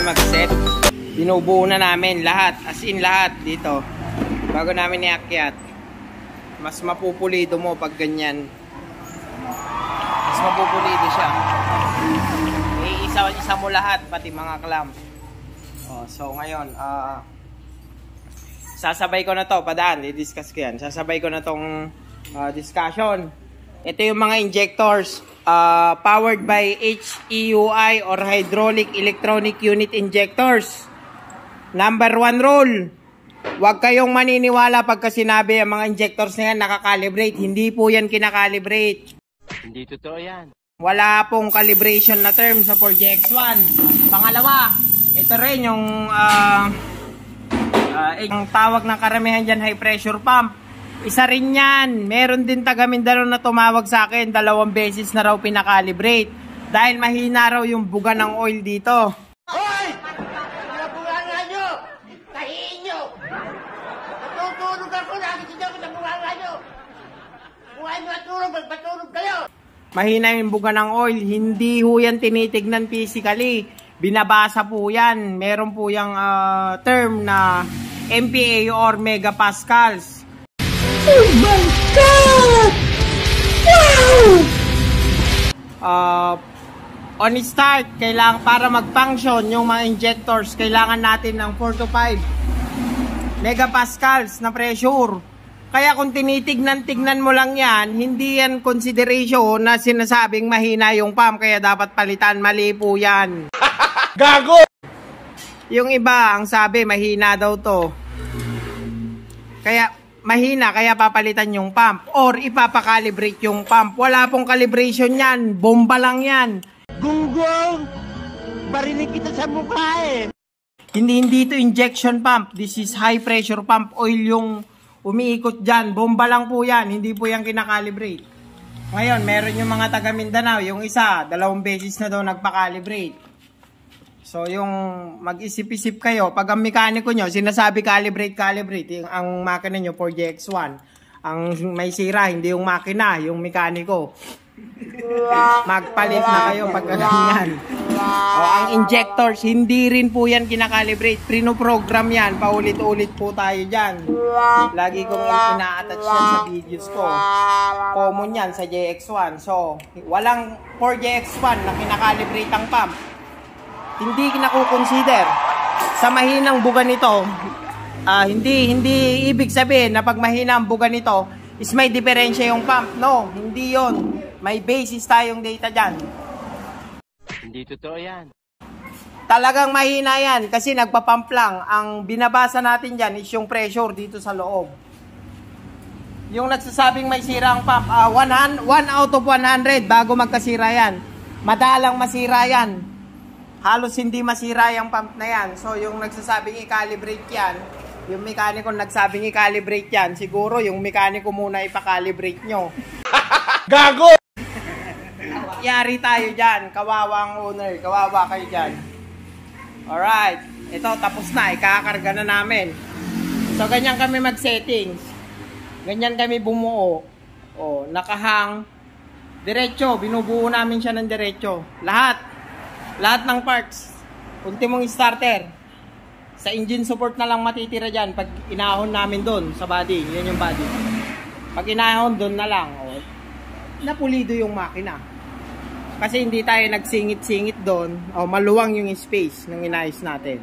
kami mag-set. Binubuo na namin lahat, as in lahat dito. Bago namin iakyat. Mas mapupulido mo pag ganyan. Mas mapupulido siya. Isa mo lahat, pati mga clamp. Oh, so ngayon, sasabay ko na to, padaan, i-discuss ko yan. Sasabay ko na tong discussion. Ito yung mga injectors powered by HEUI or Hydraulic Electronic Unit Injectors. Number 1 rule, huwag kayong maniniwala pagka sinabi ang mga injectors na yan nakakalibrate. Hindi po yan kinakalibrate. Hindi totoo yan. Wala pong calibration na term sa 4GX1. Pangalawa, ito rin yung ang tawag ng karamihan dyan, high pressure pump. Isa rin yan. Meron din taga Mindanao na tumawag sa akin, 2 beses na raw pinakalibrate. Dahil mahina raw yung buga ng oil dito. Hoy! Nabunganga nyo! Tahiin nyo! Natutulog ako, nakikita ko sa bunganga nyo! Buhay nyo at tulog, magpatulog kayo! Mahina yung buga ng oil. Hindi ho yan tinitignan physically. Binabasa po yan. Meron po yung term na MPa or megapascals. Oh my God! Wow! On start, kailangan para mag-function yung mga injectors, kailangan natin ng 4 to 5 megapascals na pressure. Kaya kung tignan mo lang yan, hindi yan consideration na sinasabing mahina yung pump kaya dapat palitan. Mali po yan. Gago! Yung iba, ang sabi, mahina daw to. Kaya mahina, kaya papalitan yung pump or ipapakalibrate yung pump. Wala pong calibration yan, bomba lang yan. Gunggong! Barinig kita sa mukha eh! Hindi ito injection pump, this is high pressure pump. Oil yung umiikot dyan, bomba lang po yan, hindi po yan kinakalibrate. Ngayon, meron yung mga taga Mindanao, yung isa, 2 beses na daw nagpa-calibrate. So, yung mag-isip-isip kayo, pag ang mekaniko nyo, sinasabi calibrate, ang makina nyo 4GX1. Ang may sira, hindi yung makina, yung mekaniko. Magpalit na kayo pag ganyan. O, ang injectors, hindi rin po yan kinakalibrate. Prino-program yan, paulit-ulit po tayo dyan. Lagi kong ina-attach yan sa videos ko. Common yan sa JX1. So, walang 4GX1 na kinakalibrate ang pump. Hindi kinakukonsider sa mahinang buga nito. Hindi ibig sabihin na pag mahina ang buga nito is may diferensya yung pump. No, hindi yon. May basis tayong data dyan. Hindi totoo yan. Talagang mahina yan kasi nagpapump lang. Ang binabasa natin dyan is yung pressure dito sa loob. Yung nagsasabing may sira ang pump, 1 out of 100 bago magkasira yan. Madalang masira yan. Halos hindi masira yung pump na yan. So, yung nagsasabing i-calibrate yan, yung mekaniko nagsabing i-calibrate yan, siguro yung mekaniko muna ipakalibrate nyo. Gago! Yari tayo dyan. Kawawang owner. Kawawa kayo dyan. Alright. Ito, tapos na. Ikakarga na namin. So, ganyan kami mag-settings. Ganyan kami bumuo. O, nakahang. Diretso. Binubuo namin siya ng diretso. Lahat ng parts, ultimong starter, sa engine support na lang matitira dyan pag inahon namin doon sa body. Yan yung body. Pag inahon doon na lang, napulido yung makina. Kasi hindi tayo nagsingit-singit doon, maluwang yung space ng inayos natin.